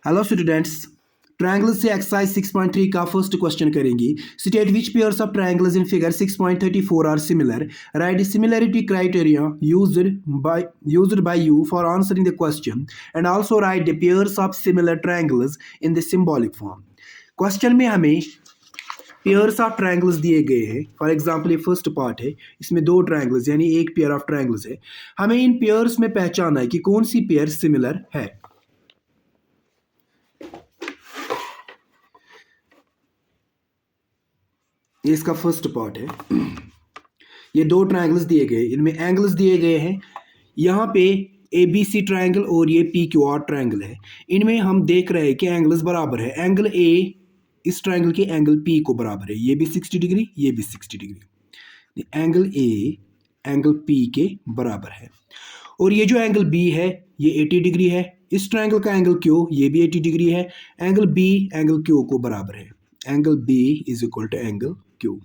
Hello students, triangle से exercise 6.3 का first question करेंगे। State which pairs of triangles in figure 6.34 are similar. Write similarity criteria used by you for answering the question and also write the pairs of similar triangles in the symbolic form. Question में हमें pairs of triangles दिए गए हैं। For example ये first part है, इसमें दो triangles यानी एक पेयर ऑफ ट्रायंगल्स है। हमें इन पेयर्स में पहचानना है कि कौन सी पेयर सिमिलर है। ये इसका फर्स्ट पार्ट है। ये दो ट्रायंगल्स दिए गए, इनमें एंगल्स दिए गए हैं। यहाँ पे ए बी सी ट्रायंगल और ये पी क्यू आर ट्रायंगल है। इनमें हम देख रहे हैं कि एंगल्स बराबर है। एंगल ए इस ट्रायंगल के एंगल पी को बराबर है, ये भी 60 डिग्री, ये भी 60 degree. Angle A angle p के बराबर है। और ये जो एंगल बी है ये 80 डिग्री है। इस ट्रायंगल का एंगल क्यू ये भी 80 डिग्री है। एंगल बी एंगल क्यू को बराबर है। Angle B is equal to angle Q.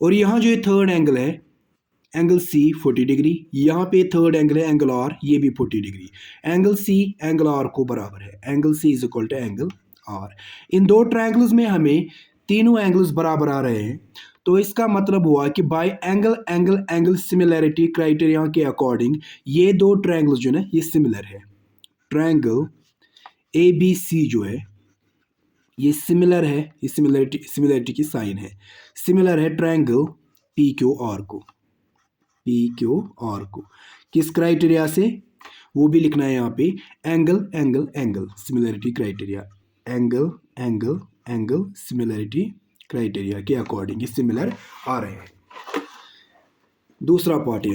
और यहाँ जो थर्ड एंगल है एंगल सी 40 डिग्री, यहाँ पे थर्ड एंगल है एंगल आर, ये भी 40 degree. Angle C angle R को बराबर है। Angle C is equal to angle R. इन दो ट्रायंगल्स में हमें तीनों एंगल्स बराबर आ रहे हैं, तो इसका मतलब हुआ कि bye angle angle angle similarity criteria के अकॉर्डिंग ये दो ट्रायंगल्स जो है ये सिमिलर है। ट्रायंगल ए बी सी जो है ये सिमिलर है, ये सिमिलैरिटी की साइन है। सिमिलर है ट्रायंगल पी क्यू आर को। पी क्यू आर को किस क्राइटेरिया से, वो भी लिखना है यहाँ पे। Angle angle angle similarity criteria, angle angle angle similarity criteria के अकॉर्डिंग ये सिमिलर आ रहे हैं। दूसरा पार्ट है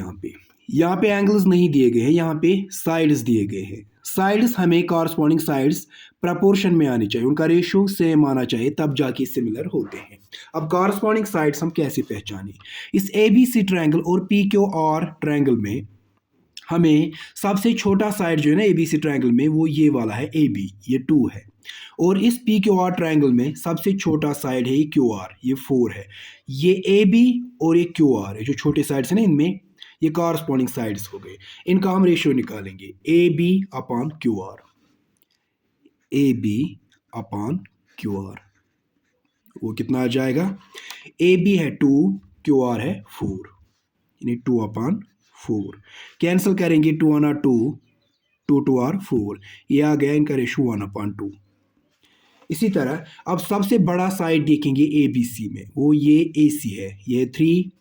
यहाँ पे एंगल्स नहीं दिए गए हैं, यहाँ पे साइड्स दिए गए हैं। साइड्स हमें कॉरस्पॉन्डिंग साइड्स प्रपोर्शन में आनी चाहिए, उनका रेशियो सेम आना चाहिए, तब जाके सिमिलर होते हैं। अब कॉरस्पॉन्डिंग साइड्स हम कैसे पहचानें। इस ए बी सी ट्रायंगल और पी क्यू आर ट्रायंगल में हमें सबसे छोटा साइड जो है ना ए बी सी ट्रायंगल में वो ये वाला है ए बी, ये 2 है। और इस पी क्यू आर ट्रायंगल में सबसे छोटा साइड है ये क्यू आर, ये 4 है। ये ए बी और ये क्यू आर जो छोटे साइड्स हैं ना, इनमें ये कॉरस्पॉन्डिंग साइड्स हो गए। इनका हम रेशियो निकालेंगे a b upon q r. A b upon q r वो कितना आ जाएगा। ए बी है 2, क्यू आर है 4, यानी 2 अपॉन 4। कैंसिल करेंगे 2 आना 2, 2 2 आर 4, ये आ गया इनका रेशियो 1 अपॉन 2। इसी तरह अब सबसे बड़ा साइड देखेंगे ए बी सी में, वो ये ए सी है, ये 3।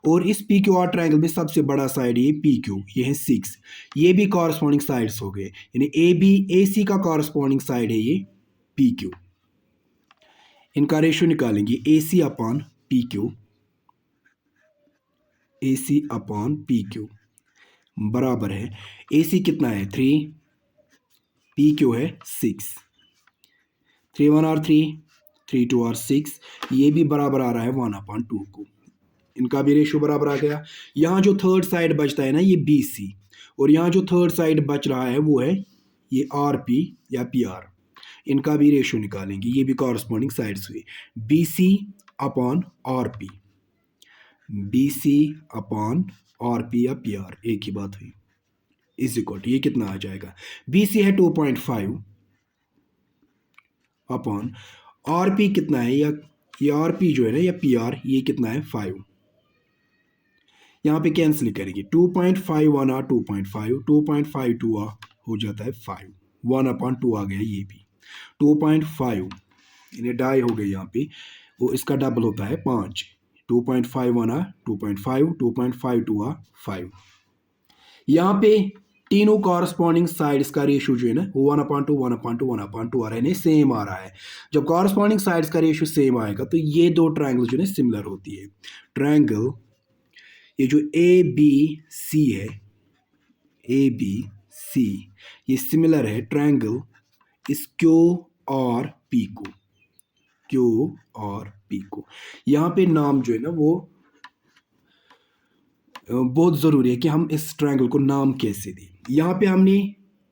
और इस पी क्यू आर ट्रायंगल में सबसे बड़ा साइड ये पी क्यू, ये है 6। ये भी कॉरस्पॉन्डिंग साइड्स हो गए, यानी ए बी ए सी का कॉरस्पॉन्डिंग साइड है ये पी क्यू। इनका रेशियो निकालेंगे ए सी अपॉन पी क्यू। ए सी अपॉन पी क्यू बराबर है, ए सी कितना है 3, पी क्यू है 6। 3 1 आर 3, 3 2 आर 6, ये भी बराबर आ रहा है 1 अपॉन 2 को। इनका भी रेशियो बराबर आ गया। यहाँ जो थर्ड साइड बचता है ना ये बी सी, और यहाँ जो थर्ड साइड बच रहा है वो है ये आर पी या पी आर। इनका भी रेशियो निकालेंगे, ये भी कॉरस्पॉन्डिंग साइड्स हुए। B c upon r p, b c upon r p या पी आर एक ही बात हुई, इज इक्वल टू ये कितना आ जाएगा। बी सी है 2.5 अपॉन आर पी कितना है, या ये आर पी जो है ना या पी आर ये कितना है 5। यहाँ पे कैंसिल करेंगे 2.5 1 आ 2.5, 2.5 2 आ हो जाता है 5, 1 अपॉन 2 आ गया ये भी 2.5, यानी डाई हो गई यहाँ पे, वो इसका डबल होता है 5। 2.5 1 आ 2.5, 2.5 2 आ 5। यहाँ पे तीनों कॉरस्पॉन्डिंग साइड्स का रेशियो जो है ना वो 1 अपॉन 2 1 अपॉन 2 1 अपॉन 2 आ रहा है, सेम आ रहा है। जब कॉरस्पॉन्डिंग साइड्स का रेशियो सेम आएगा तो ये दो ट्रायंगल जो है सिमिलर होती है। ट्रायंगल ये जो ए बी सी है, ए बी सी ये सिमिलर है ट्रायंगल इस क्यू और पी को, क्यू और पी को। यहाँ पे नाम जो है ना वो बहुत ज़रूरी है कि हम इस ट्रायंगल को नाम कैसे दें। यहाँ पे हमने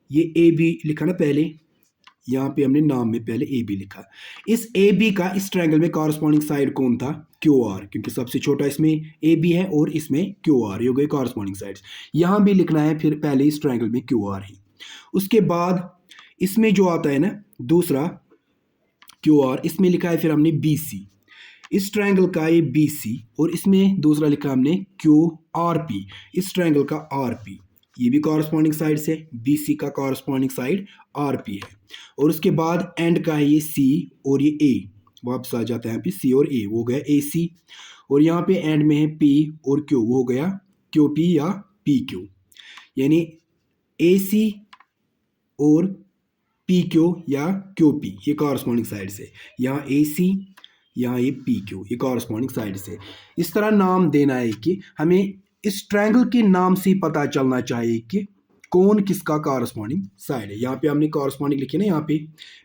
ये ए बी लिखा ना पहले, यहाँ पे हमने नाम में पहले ए बी लिखा। इस ए बी का इस ट्रायंगल में कॉरस्पॉन्डिंग साइड कौन था, क्यू आर, क्योंकि सबसे छोटा इसमें ए बी है और इसमें क्यू आर, ये हो गए कॉरस्पॉन्डिंग साइड्स। यहाँ भी लिखना है फिर पहले इस ट्रायंगल में क्यू आर ही। उसके बाद इसमें जो आता है ना दूसरा क्यू आर, इसमें लिखा है फिर हमने बी सी, इस ट्रायंगल का ये बी सी, और इसमें दूसरा लिखा हमने क्यू आर पी, इस ट्रायंगल का आर पी, ये भी कॉरस्पॉन्डिंग साइड से, बी सी का कॉरस्पॉन्डिंग साइड आर पी है। और उसके बाद एंड का है ये सी और ये ए, वापस आ जाता है यहाँ पे सी और ए, वो गया ए सी, और यहाँ पे एंड में है पी और क्यू, वो हो गया क्यू पी या पी क्यू, यानी ए सी और पी क्यू या क्यू पी, ये कॉरस्पॉन्डिंग साइड से, यहाँ ए सी, यहाँ ये पी क्यू, ये कॉरस्पॉन्डिंग साइड से। इस तरह नाम देना है कि हमें इस ट्रायंगल के नाम से पता चलना चाहिए कि कौन किसका कॉरस्पॉन्डिंग साइड है। यहाँ पे हमने कॉरस्पॉन्डिंग लिखी ना, यहाँ पे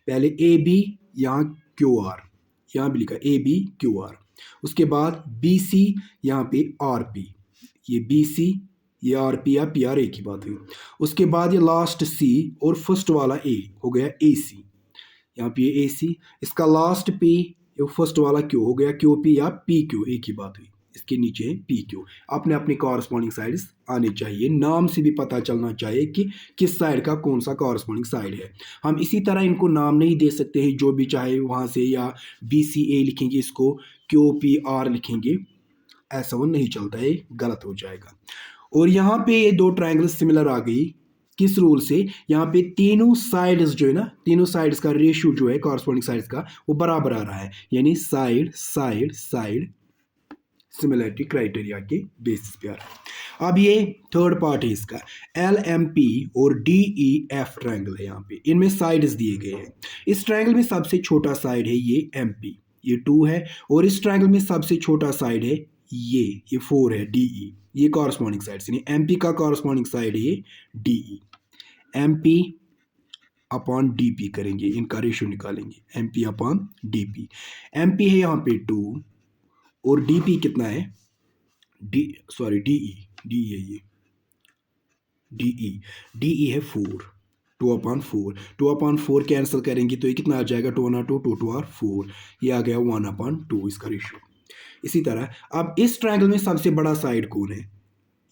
पहले ए बी, यहाँ क्यू आर, यहाँ भी लिखा ए बी क्यू आर, उसके बाद बी सी, यहाँ पे आर पी, ये बी सी, ये आर पी या पी आर, एक ही बात हुई। उसके बाद ये लास्ट सी और फर्स्ट वाला ए, हो गया ए सी, यहाँ पे ए सी, इसका लास्ट पी, ये फर्स्ट वाला क्यू, हो गया क्यू पी या पी क्यू, एक ही बात हुई। इसके नीचे है पी क्यू, अपने अपने कॉरस्पॉन्डिंग साइड्स आने चाहिए, नाम से भी पता चलना चाहिए कि किस साइड का कौन सा कॉरस्पॉन्डिंग साइड है। हम इसी तरह इनको नाम नहीं दे सकते हैं जो भी चाहे वहाँ से, या बी सी ए लिखेंगे, इसको क्यू पी आर लिखेंगे, ऐसा वो नहीं चलता है, गलत हो जाएगा। और यहाँ पे ये दो ट्रायंगल सिमिलर आ गई, किस रूल से, यहाँ पे तीनों साइड्स जो है ना, तीनों साइड्स का रेशियो जो है कॉरस्पॉन्डिंग साइड्स का, वो बराबर आ रहा है, यानी side side side similarity criteria के बेसिस पे आ रहा है। अब ये थर्ड पार्ट है इसका, एल एम पी और डी ई एफ ट्रायंगल है, यहाँ पे इनमें साइड्स दिए गए हैं। इस ट्रायंगल में सबसे छोटा साइड है ये एम पी, ये 2 है, और इस ट्रायंगल में सबसे छोटा साइड है ये 4 है, डी ई, ये कॉरस्पॉन्डिंग साइड, यानी एम पी का कॉरस्पॉन्डिंग साइड है ये d e, m p upon d p करेंगे, इनका रेशियो निकालेंगे, m p upon d p. M p है यहाँ पे 2 और डी पी कितना है, डी डी है ये डी ई है 4, 2/4 कैंसिल करेंगे तो ये कितना आ जाएगा, 2/2, 2/4, ये आ गया 1/2 इसका रेशियो। इसी तरह अब इस ट्रायंगल में सबसे बड़ा साइड कौन है,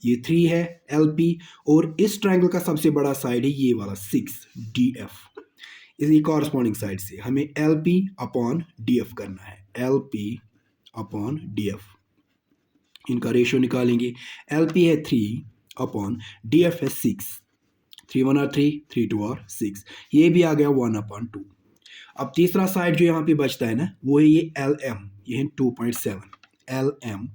ये 3 है एल पी, और इस ट्रायंगल का सबसे बड़ा साइड है ये वाला 6 डी एफ। इसी कॉरस्पॉन्डिंग साइड से हमें L P upon D F करना है, L P upon D F, इनका रेशियो निकालेंगे, एल पी है 3 अपॉन डी एफ है 6, 3 1 3, 3 2 6, ये भी आ गया 1/2। अब तीसरा साइड जो यहाँ पे बचता है ना, वो है ये एल एम, ये है 2.7, एल एम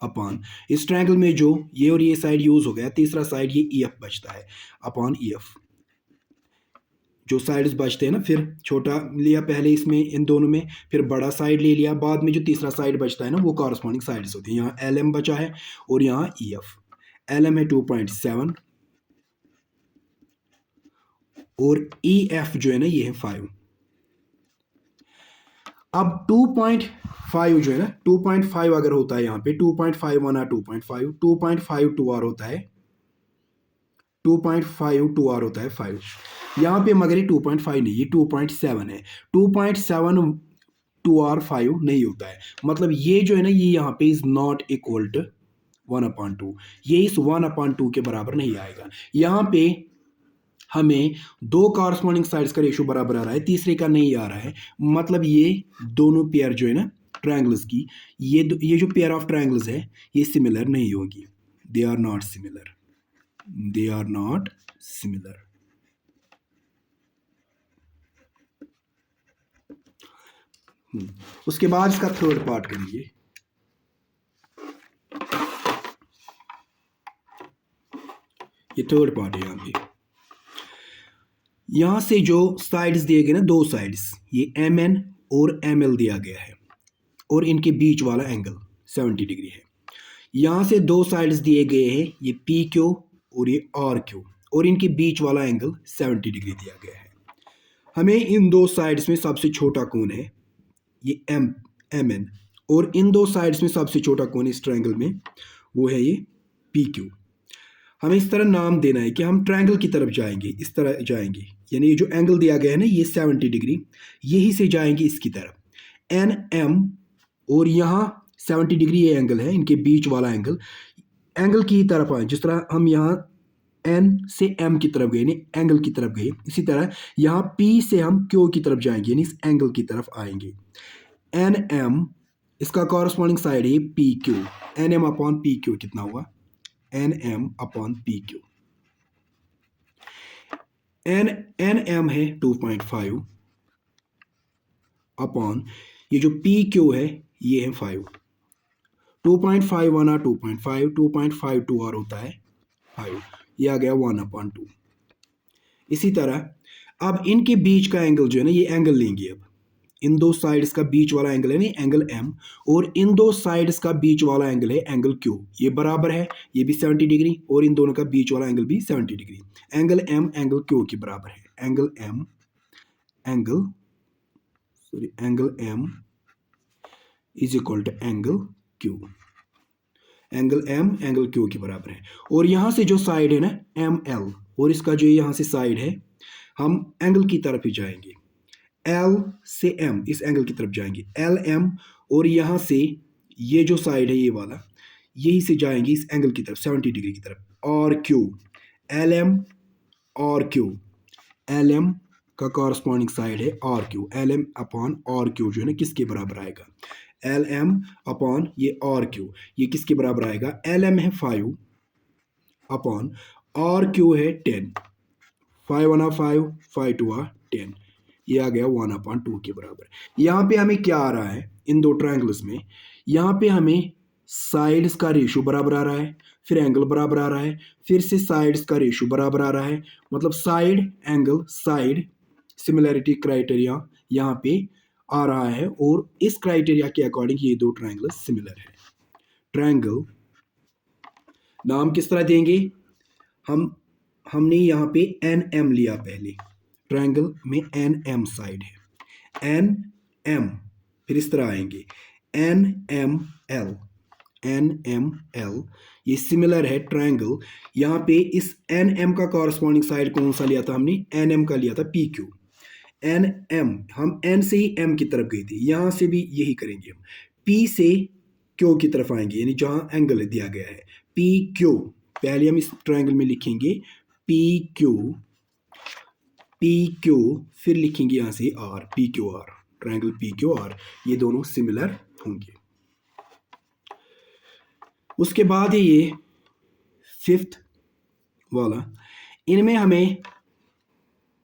अपॉन इस ट्रायंगल में जो ये और ये साइड यूज हो गया, तीसरा साइड ये ई एफ बचता है, अपॉन ई एफ। जो साइड्स बचते हैं ना, फिर छोटा लिया पहले इसमें इन दोनों में, फिर बड़ा साइड ले लिया, बाद में जो तीसरा साइड बचता है ना, वो कॉरस्पॉन्डिंग साइड्स होती हैं। यहाँ एल एम बचा है और यहाँ ई एफ, एल एम है 2.7 और ई एफ जो है ना ये है 5। अब 2.5 जो है ना, 2.5 अगर होता है यहाँ पे 2.5 1 2.5, 2.5 2R होता है, 2.5 2R होता है 5, यहाँ पे मगर ये 2.5 नहीं, ये 2.7 है, 2.7 2R 5 नहीं होता है, मतलब ये जो है ना, ये यहाँ पे इज नॉट इक्वल टू 1/2, ये इस 1/2 के बराबर नहीं आएगा। यहाँ पे हमें दो कॉरस्पॉन्डिंग साइड्स का रेशियो बराबर आ रहा है, तीसरे का नहीं आ रहा है, मतलब ये दोनों पेयर जो है ना ट्रायंगल्स की, ये जो पेयर ऑफ ट्रायंगल्स है ये सिमिलर नहीं होगी, they are not similar, they are not similar. उसके बाद इसका थर्ड पार्ट करेंगे, ये थर्ड पार्ट है। यहाँ पे यहां से जो साइड्स दिए गए ना, दो साइड्स, ये एम एन और एम एल दिया गया है, और इनके बीच वाला एंगल 70 डिग्री है। यहां से दो साइड्स दिए गए हैं, ये पी क्यू और ये आर क्यू, और इनके बीच वाला एंगल 70 डिग्री दिया गया है। हमें इन दो साइड्स में सबसे छोटा कौन है, ये एम एन, और इन दो साइड्स में सबसे छोटा कौन है इस ट्रायंगल में, वो है ये पी क्यू। हमें इस तरह नाम देना है कि हम ट्रायंगल की तरफ जाएंगे, इस तरह जाएंगे, यानी ये जो एंगल दिया गया है ना, ये 70 डिग्री, यही से जाएंगे इसकी तरफ, एन एम, और यहाँ 70 डिग्री ये एंगल है, इनके बीच वाला एंगल की तरफ आए, जिस तरह हम यहाँ एन से एम की तरफ गए, यानी एंगल की तरफ गए। इसी तरह यहाँ पी से हम क्यू की तरफ जाएंगे, यानी इस एंगल की तरफ आएंगे। एन एम इसका कॉरस्पॉन्डिंग साइड है p q. N m upon p q कितना हुआ? N m upon p q. N m है 2.5 अपॉन ये जो पी क्यू है ये है 5। 2.5 1 आर 2.5, 2.5 2 आर होता है 5, ये आ गया 1/2। इसी तरह अब इनके बीच का एंगल जो है ना, ये एंगल लेंगे। अब इन दो साइड्स का बीच वाला एंगल है ना एंगल एम, और इन दो साइड्स का बीच वाला एंगल है एंगल क्यू। ये बराबर है, ये भी 70 डिग्री और इन दोनों का बीच वाला एंगल भी 70 degree. Angle m angle q के बराबर है। Angle m is equal to angle q. Angle m angle q के बराबर है। और यहाँ से जो साइड है ना एम एल, और इसका जो यहाँ से साइड है, हम एंगल की तरफ ही जाएंगे। एल से एम इस एंगल की तरफ जाएंगे, एल एम, और यहाँ से ये जो साइड है ये वाला, यही से जाएंगे इस एंगल की तरफ 70 डिग्री की तरफ। और क्यू, एल एम और क्यू, एल एम का कॉरस्पॉन्डिंग साइड है r q. L m upon r q जो है ना किसके बराबर आएगा? एल एम अपॉन ये आर क्यू, ये किसके बराबर आएगा? एल एम है 5 अपॉन आर क्यू है 10। 5 1 5, 5 2 10, ये आ गया 1/2 के बराबर। यहाँ पे हमें क्या आ रहा है इन दो ट्रायंगल्स में? यहाँ पे हमें साइड्स का रेशो बराबर आ रहा है, फिर एंगल बराबर आ रहा है, फिर से साइड्स का रेशो बराबर आ रहा है। मतलब side angle side similarity criteria यहाँ पे आ रहा है, और इस क्राइटेरिया के अकॉर्डिंग ये दो ट्रायंगल सिमिलर है। ट्रायंगल नाम किस तरह देंगे? हमने यहाँ पे एन एम लिया पहले। ट्रायंगल में एन एम साइड है, एन एम, फिर इस तरह आएंगे n m l, n m l, ये सिमिलर है ट्रायंगल। यहाँ पे इस एन एम का कॉरस्पॉन्डिंग साइड कौन सा लिया था हमने? एन एम का लिया था पी क्यू। एन एम, हम एन से ही एम की तरफ गए थे, यहाँ से भी यही करेंगे हम। पी से क्यू की तरफ आएंगे, यानी जहाँ एंगल दिया गया है पी क्यू, पहले हम इस ट्रायंगल में लिखेंगे पी क्यू, फिर लिखेंगे यहाँ से r, p q r, triangle p q r, ये दोनों सिमिलर होंगे। उसके बाद है ये 5th वाला। इनमें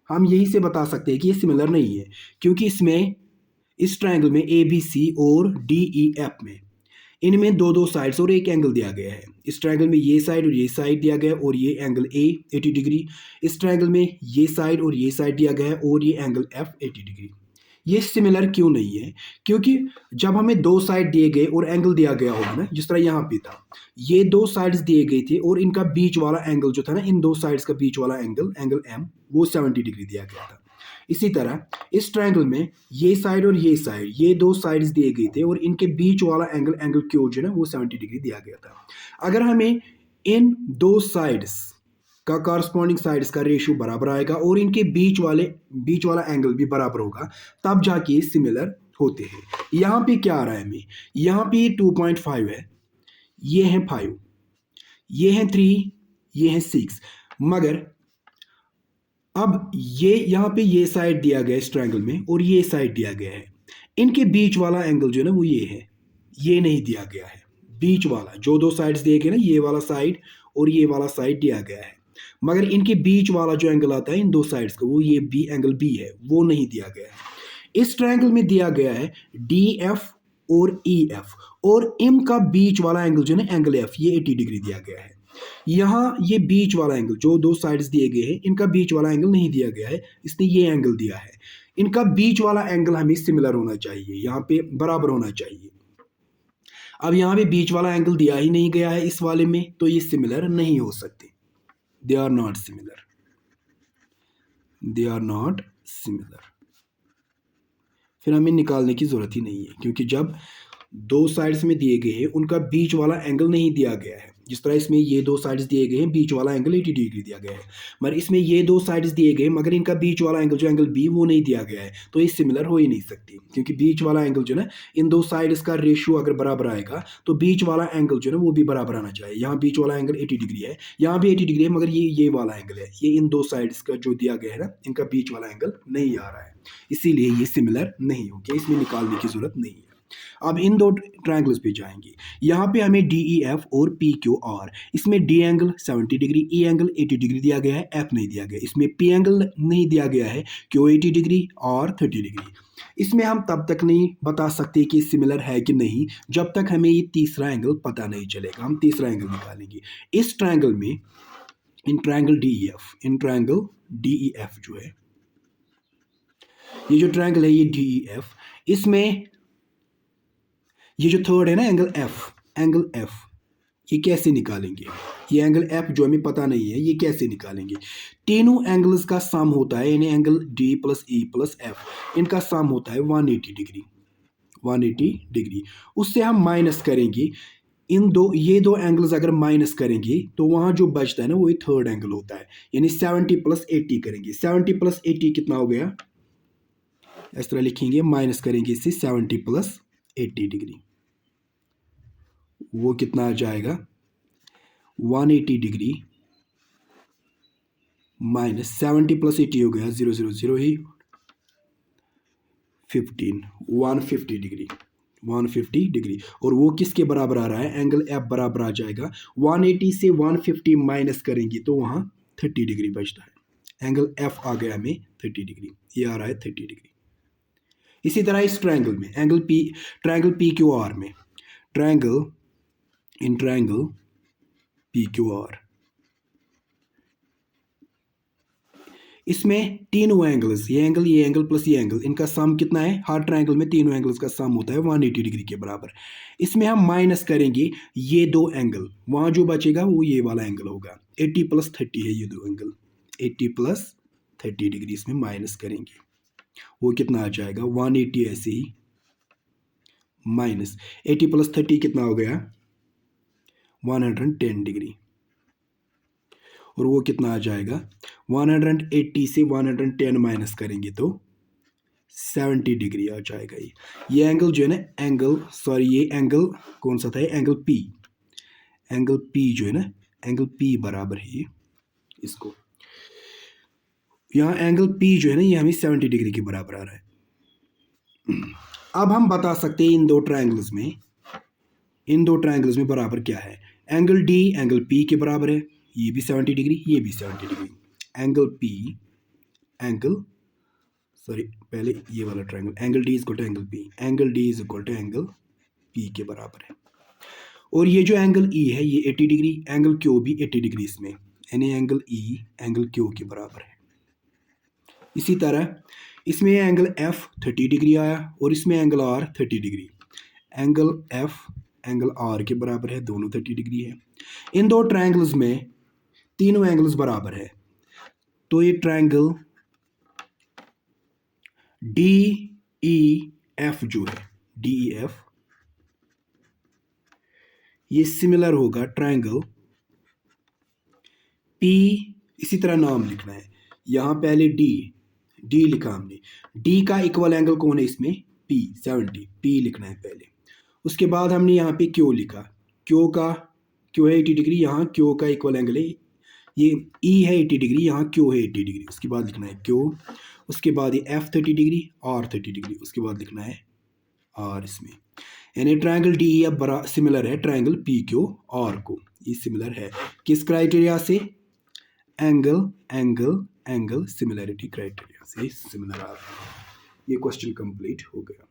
हम यही से बता सकते हैं कि ये सिमिलर नहीं है, क्योंकि इस ट्रायंगल में ए बी सी और डी ई एफ में इनमें दो साइड्स और एक एंगल दिया गया है। इस ट्रायंगल में ये साइड और ये साइड दिया गया है और ये एंगल ए 80 डिग्री। इस ट्रायंगल में ये साइड और ये साइड दिया गया है और ये एंगल एफ 80 डिग्री। ये सिमिलर क्यों नहीं है? क्योंकि जब हमें दो साइड दिए गए और एंगल दिया गया होगा ना, जिस तरह यहाँ पे था, ये दो साइड्स दिए गए थे और इनका बीच वाला एंगल जो था ना, इन दो साइड्स का बीच वाला एंगल एम, वो 70 डिग्री दिया गया था। इसी तरह इस ट्रायंगल में ये साइड और ये साइड, ये दो साइड्स दिए गए थे और इनके बीच वाला एंगल क्यू जो है ना वो 70 डिग्री दिया गया था। अगर हमें इन दो साइड्स का कॉरस्पॉन्डिंग साइड्स का रेशियो बराबर आएगा और इनके बीच वाला एंगल भी बराबर होगा, तब जाके सिमिलर होते हैं। यहाँ पे क्या आ रहा है हमें? यहाँ पे 2.5 है, ये है 5, ये है 3, ये है 6, मगर अब ये यहाँ पे ये साइड दिया गया है इस ट्रायंगल में और ये साइड दिया गया है। इनके बीच वाला एंगल जो है ना वो ये है, ये नहीं दिया गया है। बीच वाला जो दो साइड्स दिए गए ना, ये वाला साइड और ये वाला साइड दिया गया है, मगर इनके बीच वाला जो एंगल आता है इन दो साइड्स का, वो ये बी एंगल बी है, वो नहीं दिया गया है। इस ट्रायंगल में दिया गया है डी एफ और ई एफ, और इनका बीच वाला एंगल जो है ना एंगल एफ, ये 80 डिग्री दिया गया है। यहाँ ये बीच वाला एंगल जो दो साइड्स दिए गए हैं, इनका बीच वाला एंगल नहीं दिया गया है, इसने ये एंगल दिया है। इनका बीच वाला एंगल हमें सिमिलर होना चाहिए, यहाँ पे बराबर होना चाहिए। अब यहाँ पे बीच वाला एंगल दिया ही नहीं गया है इस वाले में, तो ये सिमिलर नहीं हो सकते। They are not similar, they are not similar. फिर हमें निकालने की जरूरत ही नहीं है, क्योंकि जब दो साइड्स में दिए गए हैं उनका बीच वाला एंगल नहीं दिया गया है, जिस तरह इसमें ये दो साइड्स दिए गए हैं, बीच वाला एंगल 80 डिग्री दिया गया है, मगर इसमें ये दो साइड्स दिए गए मगर इनका बीच वाला एंगल जो एंगल बी वो नहीं दिया गया है, तो ये सिमिलर हो ही नहीं सकती, क्योंकि बीच वाला एंगल जो ना इन दो साइड्स का रेशियो अगर बराबर आएगा तो बीच वाला एंगल जो है वो भी बराबर आना चाहिए। यहाँ बीच वाला एंगल 80 डिग्री है, यहाँ भी 80 डिग्री है, मगर ये वाला एंगल है, ये इन दो साइड्स का जो दिया गया है ना, इनका बीच वाला एंगल नहीं आ रहा है, इसीलिए ये सिमिलर नहीं होंगे, इसमें निकालने की जरूरत नहीं है। अब इन दो ट्रायंगल्स पे जाएंगे, यहाँ पे हमें डी ई एफ और पी क्यू आर, इसमें D angle 70 degree, E angle 80 degree दिया गया है, एफ नहीं दिया गया, इसमें पी एंगल नहीं दिया गया है, क्यू 80 डिग्री और 30 डिग्री। इसमें हम तब तक नहीं बता सकते कि सिमिलर है कि नहीं जब तक हमें ये तीसरा एंगल पता नहीं चलेगा। हम तीसरा एंगल निकालेंगे इस ट्रायंगल में, in triangle D E F, in triangle D E F जो है, ये जो ट्रायंगल है ये डी ई एफ, इसमें ये जो थर्ड है ना एंगल एफ, ये कैसे निकालेंगे? ये एंगल एफ जो हमें पता नहीं है, ये कैसे निकालेंगे? तीनों एंगल्स का सम होता है, यानी angle D plus E plus F, इनका सम होता है 180 डिग्री, 180 डिग्री। उससे हम माइनस करेंगे ये दो एंगल्स अगर माइनस करेंगे तो वहाँ जो बचता है ना वो थर्ड एंगल होता है, यानी 70 प्लस 80 करेंगे। 70 प्लस 80 कितना हो गया? इस तरह लिखेंगे, माइनस करेंगे इससे 70 प्लस 80 डिग्री, वो कितना आ जाएगा? 180 डिग्री माइनस 70 प्लस 80 हो गया 0 0 0 ही 15, 150 डिग्री, 150 डिग्री। और वो किसके बराबर आ रहा है? एंगल एफ बराबर आ जाएगा 180 से 150 माइनस करेंगे तो वहाँ 30 डिग्री बचता है। एंगल एफ आ गया हमें 30 डिग्री, ये आ रहा है 30 डिग्री। इसी तरह इस ट्रायंगल में ट्रायंगल पी क्यू आर में, in triangle p q are, इसमें तीनों एंगल्स, ये एंगल प्लस ये एंगल, इनका सम कितना है? हर ट्रायंगल में तीनों एंगल्स का सम होता है 180 डिग्री के बराबर। इसमें हम माइनस करेंगे ये दो एंगल, वहाँ जो बचेगा वो ये वाला एंगल होगा। 80 प्लस 30 है ये दो एंगल, 80 प्लस 30 डिग्री इसमें माइनस करेंगे, वो कितना आ जाएगा? 180 ऐसे ही माइनस 80 प्लस 30 कितना हो गया? 110 डिग्री, और वो कितना आ जाएगा? 180 से 110 माइनस करेंगे तो 70 डिग्री आ जाएगा। ये एंगल जो है ना, ये एंगल कौन सा था? एंगल पी जो है ना, एंगल पी बराबर है ये इसको, यहाँ एंगल पी जो है ना ये हमें 70 डिग्री के बराबर आ रहा है। अब हम बता सकते हैं इन दो ट्रायंगल्स में बराबर क्या है? एंगल डी एंगल पी के बराबर है, ये भी 70 डिग्री, ये भी 70 डिग्री। पहले ये वाला triangle, angle d is equal to angle p के बराबर है। और ये जो एंगल ई है ये 80 डिग्री, एंगल क्यू भी 80 डिग्री इसमें, यानी एंगल ई एंगल क्यू के बराबर है। इसी तरह इसमें एंगल एफ 30 डिग्री आया और इसमें angle r 30 degree. Angle f angle r के बराबर है, दोनों 30 डिग्री है। इन दो ट्रायंगल्स में तीनों एंगल्स बराबर है, तो ये ट्रायंगल डी ई एफ जो है, डी ई एफ, ये सिमिलर होगा ट्रायंगल पी। इसी तरह नाम लिखना है, यहां पहले डी लिखा हमने, डी का इक्वल एंगल कौन है इसमें? पी, 70, पी लिखना है पहले। उसके बाद हमने यहाँ पे क्यू लिखा, क्यू है 80 डिग्री, यहाँ क्यू का इक्वल एंगल है, ये ई है 80 डिग्री, यहाँ क्यू है 80 डिग्री। उसके बाद लिखना है क्यू, उसके बाद ये एफ 30 डिग्री, आर 30 डिग्री, उसके बाद लिखना है आर इसमें। यानी ट्रायंगल डी ई बड़ा सिमिलर है ट्रायंगल पी क्यू आर को, ये सिमिलर है किस क्राइटेरिया से? एंगल सिमिलरिटी क्राइटेरिया से सिमिलर आ रहा है। ये क्वेश्चन कंप्लीट हो गया।